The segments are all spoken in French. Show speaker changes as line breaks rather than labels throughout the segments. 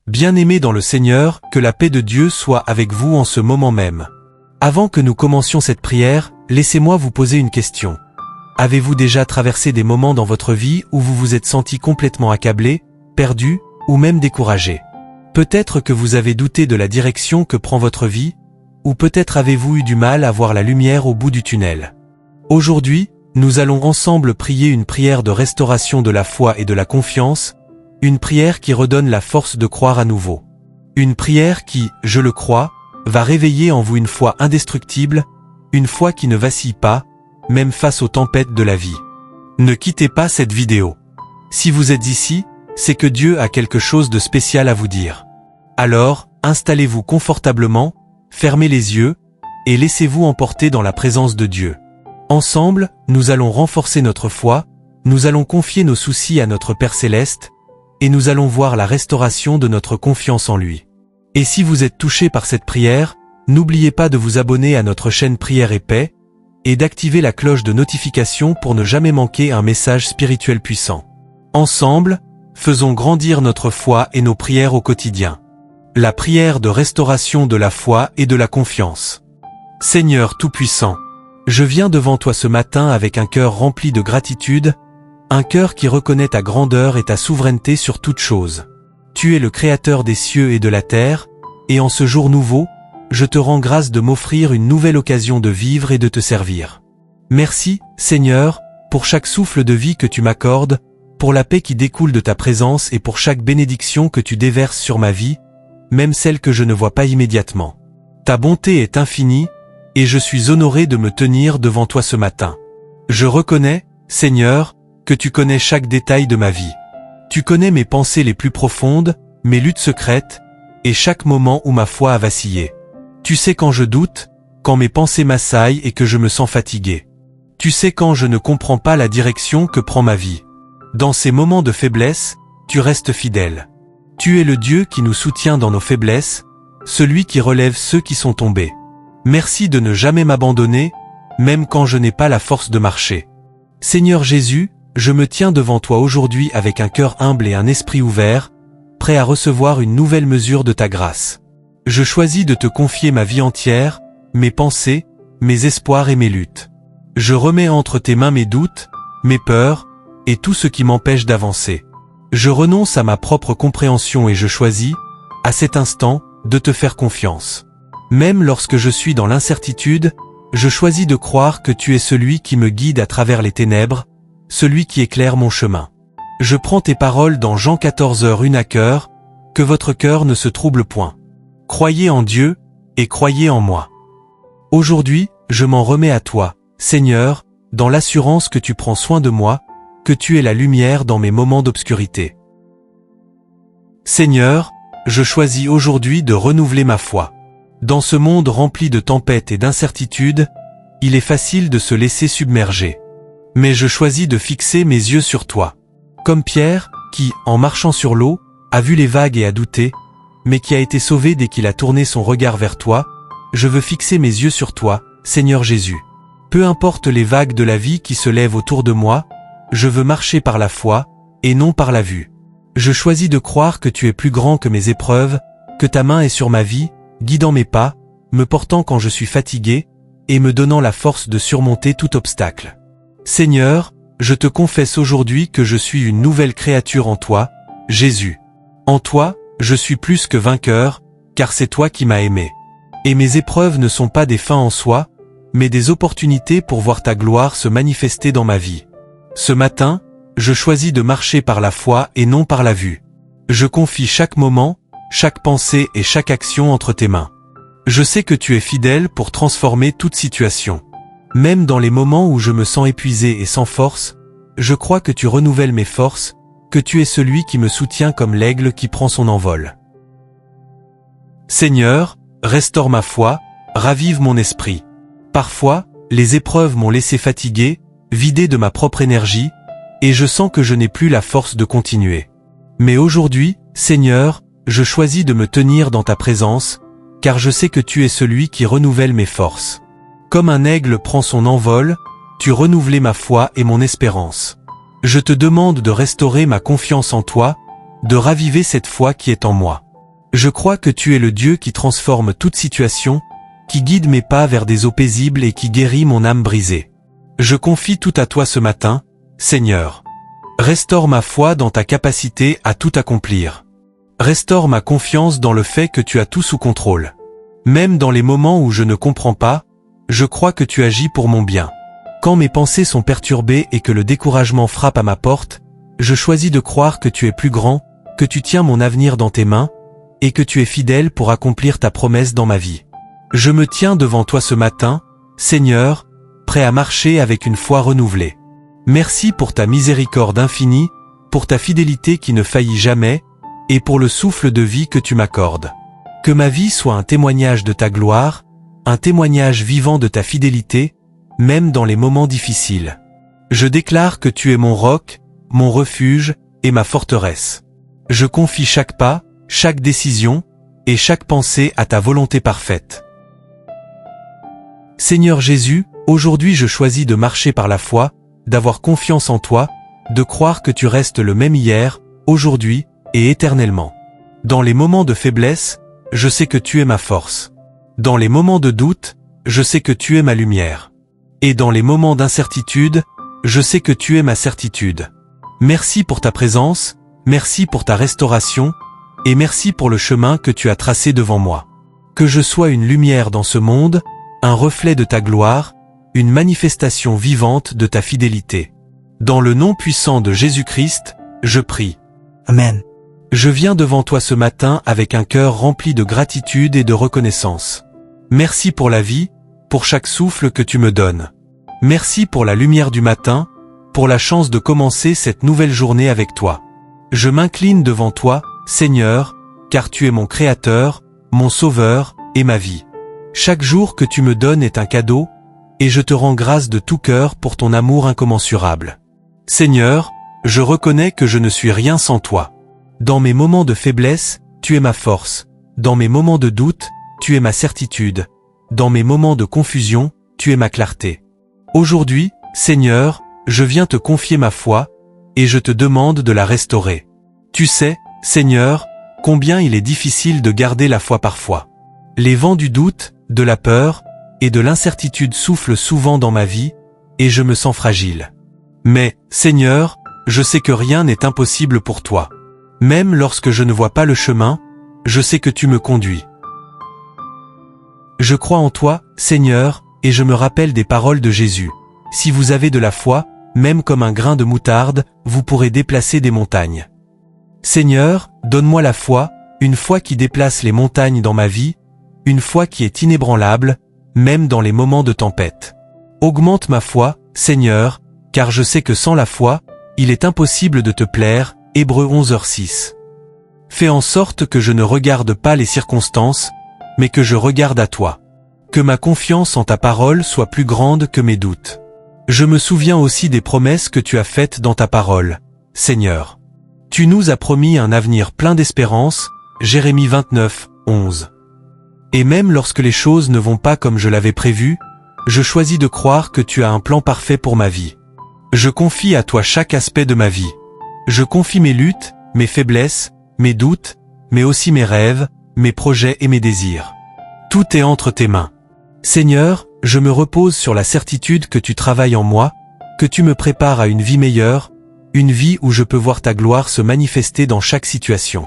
Bien-aimés dans le Seigneur, que la paix de Dieu soit avec vous en ce moment même. Avant que nous commencions cette prière, laissez-moi vous poser une question. Avez-vous déjà traversé des moments dans votre vie où vous vous êtes senti complètement accablé, perdu, ou même découragé? Peut-être que vous avez douté de la direction que prend votre vie, ou peut-être avez-vous eu du mal à voir la lumière au bout du tunnel. Aujourd'hui, nous allons ensemble prier une prière de restauration de la foi et de la confiance, une prière qui redonne la force de croire à nouveau. Une prière qui, je le crois, va réveiller en vous une foi indestructible, une foi qui ne vacille pas, même face aux tempêtes de la vie. Ne quittez pas cette vidéo. Si vous êtes ici, c'est que Dieu a quelque chose de spécial à vous dire. Alors, installez-vous confortablement, fermez les yeux, et laissez-vous emporter dans la présence de Dieu. Ensemble, nous allons renforcer notre foi, nous allons confier nos soucis à notre Père Céleste, et nous allons voir la restauration de notre confiance en lui. Et si vous êtes touché par cette prière, n'oubliez pas de vous abonner à notre chaîne Prière et Paix, et d'activer la cloche de notification pour ne jamais manquer un message spirituel puissant. Ensemble, faisons grandir notre foi et nos prières au quotidien. La prière de restauration de la foi et de la confiance. Seigneur Tout-Puissant, je viens devant toi ce matin avec un cœur rempli de gratitude, un cœur qui reconnaît ta grandeur et ta souveraineté sur toute chose. Tu es le Créateur des cieux et de la terre, et en ce jour nouveau, je te rends grâce de m'offrir une nouvelle occasion de vivre et de te servir. Merci, Seigneur, pour chaque souffle de vie que tu m'accordes, pour la paix qui découle de ta présence et pour chaque bénédiction que tu déverses sur ma vie, même celle que je ne vois pas immédiatement. Ta bonté est infinie, et je suis honoré de me tenir devant toi ce matin. Je reconnais, Seigneur, que tu connais chaque détail de ma vie. Tu connais mes pensées les plus profondes, mes luttes secrètes, et chaque moment où ma foi a vacillé. Tu sais quand je doute, quand mes pensées m'assaillent et que je me sens fatigué. Tu sais quand je ne comprends pas la direction que prend ma vie. Dans ces moments de faiblesse, tu restes fidèle. Tu es le Dieu qui nous soutient dans nos faiblesses, celui qui relève ceux qui sont tombés. Merci de ne jamais m'abandonner, même quand je n'ai pas la force de marcher. Seigneur Jésus, je me tiens devant toi aujourd'hui avec un cœur humble et un esprit ouvert, prêt à recevoir une nouvelle mesure de ta grâce. Je choisis de te confier ma vie entière, mes pensées, mes espoirs et mes luttes. Je remets entre tes mains mes doutes, mes peurs, et tout ce qui m'empêche d'avancer. Je renonce à ma propre compréhension et je choisis, à cet instant, de te faire confiance. Même lorsque je suis dans l'incertitude, je choisis de croire que tu es celui qui me guide à travers les ténèbres, celui qui éclaire mon chemin. Je prends tes paroles dans Jean 14h1 à cœur, que votre cœur ne se trouble point. Croyez en Dieu, et croyez en moi. Aujourd'hui, je m'en remets à toi, Seigneur, dans l'assurance que tu prends soin de moi, que tu es la lumière dans mes moments d'obscurité. Seigneur, je choisis aujourd'hui de renouveler ma foi. Dans ce monde rempli de tempêtes et d'incertitudes, il est facile de se laisser submerger. Mais je choisis de fixer mes yeux sur toi. Comme Pierre, qui, en marchant sur l'eau, a vu les vagues et a douté, mais qui a été sauvé dès qu'il a tourné son regard vers toi, je veux fixer mes yeux sur toi, Seigneur Jésus. Peu importe les vagues de la vie qui se lèvent autour de moi, je veux marcher par la foi, et non par la vue. Je choisis de croire que tu es plus grand que mes épreuves, que ta main est sur ma vie, guidant mes pas, me portant quand je suis fatigué, et me donnant la force de surmonter tout obstacle. Seigneur, je te confesse aujourd'hui que je suis une nouvelle créature en toi, Jésus. En toi, je suis plus que vainqueur, car c'est toi qui m'as aimé. Et mes épreuves ne sont pas des fins en soi, mais des opportunités pour voir ta gloire se manifester dans ma vie. Ce matin, je choisis de marcher par la foi et non par la vue. Je confie chaque moment, chaque pensée et chaque action entre tes mains. Je sais que tu es fidèle pour transformer toute situation. Même dans les moments où je me sens épuisé et sans force, je crois que tu renouvelles mes forces, que tu es celui qui me soutient comme l'aigle qui prend son envol. Seigneur, restaure ma foi, ravive mon esprit. Parfois, les épreuves m'ont laissé fatigué, vidé de ma propre énergie, et je sens que je n'ai plus la force de continuer. Mais aujourd'hui, Seigneur, je choisis de me tenir dans ta présence, car je sais que tu es celui qui renouvelle mes forces. Comme un aigle prend son envol, tu renouvelais ma foi et mon espérance. Je te demande de restaurer ma confiance en toi, de raviver cette foi qui est en moi. Je crois que tu es le Dieu qui transforme toute situation, qui guide mes pas vers des eaux paisibles et qui guérit mon âme brisée. Je confie tout à toi ce matin, Seigneur. Restaure ma foi dans ta capacité à tout accomplir. Restaure ma confiance dans le fait que tu as tout sous contrôle. Même dans les moments où je ne comprends pas, je crois que tu agis pour mon bien. Quand mes pensées sont perturbées et que le découragement frappe à ma porte, je choisis de croire que tu es plus grand, que tu tiens mon avenir dans tes mains, et que tu es fidèle pour accomplir ta promesse dans ma vie. Je me tiens devant toi ce matin, Seigneur, prêt à marcher avec une foi renouvelée. Merci pour ta miséricorde infinie, pour ta fidélité qui ne faillit jamais, et pour le souffle de vie que tu m'accordes. Que ma vie soit un témoignage de ta gloire, un témoignage vivant de ta fidélité, même dans les moments difficiles. Je déclare que tu es mon roc, mon refuge et ma forteresse. Je confie chaque pas, chaque décision et chaque pensée à ta volonté parfaite. Seigneur Jésus, aujourd'hui je choisis de marcher par la foi, d'avoir confiance en toi, de croire que tu restes le même hier, aujourd'hui et éternellement. Dans les moments de faiblesse, je sais que tu es ma force. Dans les moments de doute, je sais que tu es ma lumière. Et dans les moments d'incertitude, je sais que tu es ma certitude. Merci pour ta présence, merci pour ta restauration, et merci pour le chemin que tu as tracé devant moi. Que je sois une lumière dans ce monde, un reflet de ta gloire, une manifestation vivante de ta fidélité. Dans le nom puissant de Jésus-Christ, je prie.
Amen.
Je viens devant toi ce matin avec un cœur rempli de gratitude et de reconnaissance. Merci pour la vie, pour chaque souffle que tu me donnes. Merci pour la lumière du matin, pour la chance de commencer cette nouvelle journée avec toi. Je m'incline devant toi, Seigneur, car tu es mon Créateur, mon Sauveur et ma vie. Chaque jour que tu me donnes est un cadeau, et je te rends grâce de tout cœur pour ton amour incommensurable. Seigneur, je reconnais que je ne suis rien sans toi. Dans mes moments de faiblesse, tu es ma force. Dans mes moments de doute, tu es ma certitude. Dans mes moments de confusion, tu es ma clarté. Aujourd'hui, Seigneur, je viens te confier ma foi, et je te demande de la restaurer. Tu sais, Seigneur, combien il est difficile de garder la foi parfois. Les vents du doute, de la peur, et de l'incertitude soufflent souvent dans ma vie, et je me sens fragile. Mais, Seigneur, je sais que rien n'est impossible pour toi. Même lorsque je ne vois pas le chemin, je sais que tu me conduis. Je crois en toi, Seigneur, et je me rappelle des paroles de Jésus. Si vous avez de la foi, même comme un grain de moutarde, vous pourrez déplacer des montagnes. Seigneur, donne-moi la foi, une foi qui déplace les montagnes dans ma vie, une foi qui est inébranlable, même dans les moments de tempête. Augmente ma foi, Seigneur, car je sais que sans la foi, il est impossible de te plaire. Hébreux 11h6. Fais en sorte que je ne regarde pas les circonstances, mais que je regarde à toi. Que ma confiance en ta parole soit plus grande que mes doutes. Je me souviens aussi des promesses que tu as faites dans ta parole, Seigneur. Tu nous as promis un avenir plein d'espérance, Jérémie 29:11. Et même lorsque les choses ne vont pas comme je l'avais prévu, je choisis de croire que tu as un plan parfait pour ma vie. Je confie à toi chaque aspect de ma vie. Je confie mes luttes, mes faiblesses, mes doutes, mais aussi mes rêves, mes projets et mes désirs. Tout est entre tes mains. Seigneur, je me repose sur la certitude que tu travailles en moi, que tu me prépares à une vie meilleure, une vie où je peux voir ta gloire se manifester dans chaque situation.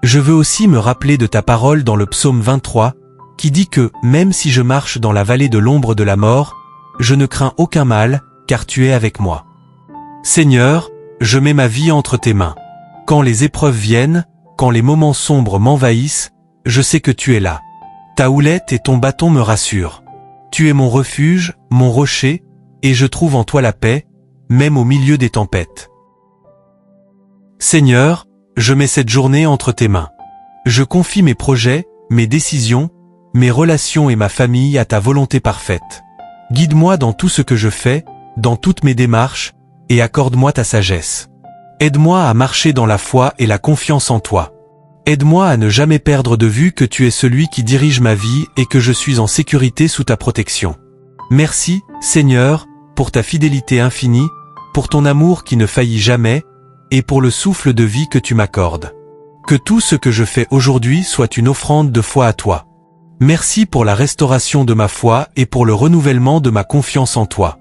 Je veux aussi me rappeler de ta parole dans le psaume 23, qui dit que, même si je marche dans la vallée de l'ombre de la mort, je ne crains aucun mal, car tu es avec moi. Seigneur, je mets ma vie entre tes mains. Quand les épreuves viennent, quand les moments sombres m'envahissent, je sais que tu es là. Ta houlette et ton bâton me rassurent. Tu es mon refuge, mon rocher, et je trouve en toi la paix, même au milieu des tempêtes. Seigneur, je mets cette journée entre tes mains. Je confie mes projets, mes décisions, mes relations et ma famille à ta volonté parfaite. Guide-moi dans tout ce que je fais, dans toutes mes démarches, et accorde-moi ta sagesse. Aide-moi à marcher dans la foi et la confiance en toi. Aide-moi à ne jamais perdre de vue que tu es celui qui dirige ma vie et que je suis en sécurité sous ta protection. Merci, Seigneur, pour ta fidélité infinie, pour ton amour qui ne faillit jamais, et pour le souffle de vie que tu m'accordes. Que tout ce que je fais aujourd'hui soit une offrande de foi à toi. Merci pour la restauration de ma foi et pour le renouvellement de ma confiance en toi.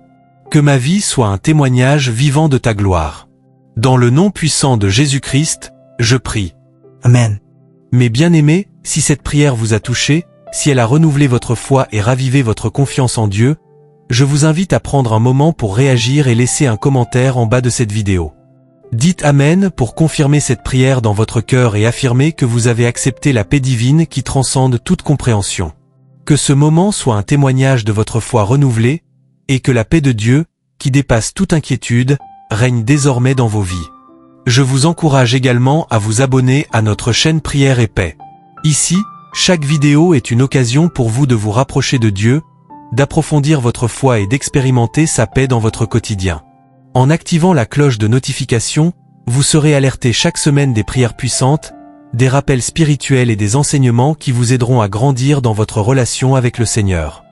Que ma vie soit un témoignage vivant de ta gloire. Dans le nom puissant de Jésus-Christ, je prie.
Amen.
Mes bien-aimés, si cette prière vous a touché, si elle a renouvelé votre foi et ravivé votre confiance en Dieu, je vous invite à prendre un moment pour réagir et laisser un commentaire en bas de cette vidéo. Dites Amen pour confirmer cette prière dans votre cœur et affirmer que vous avez accepté la paix divine qui transcende toute compréhension. Que ce moment soit un témoignage de votre foi renouvelée, et que la paix de Dieu, qui dépasse toute inquiétude, règne désormais dans vos vies. Je vous encourage également à vous abonner à notre chaîne Prière et Paix. Ici, chaque vidéo est une occasion pour vous de vous rapprocher de Dieu, d'approfondir votre foi et d'expérimenter sa paix dans votre quotidien. En activant la cloche de notification, vous serez alerté chaque semaine des prières puissantes, des rappels spirituels et des enseignements qui vous aideront à grandir dans votre relation avec le Seigneur.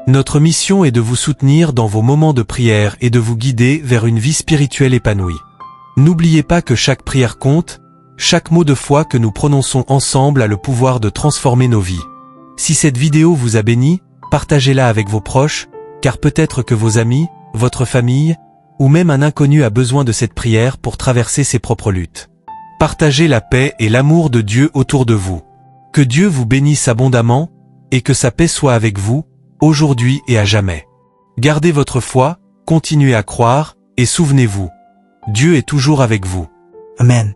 Notre mission est de vous soutenir dans vos moments de prière et de vous guider vers une vie spirituelle épanouie. N'oubliez pas que chaque prière compte, chaque mot de foi que nous prononçons ensemble a le pouvoir de transformer nos vies. Si cette vidéo vous a béni, partagez-la avec vos proches, car peut-être que vos amis, votre famille, ou même un inconnu a besoin de cette prière pour traverser ses propres luttes. Partagez la paix et l'amour de Dieu autour de vous. Que Dieu vous bénisse abondamment, et que sa paix soit avec vous, aujourd'hui et à jamais. Gardez votre foi, continuez à croire, et souvenez-vous, Dieu est toujours avec vous.
Amen.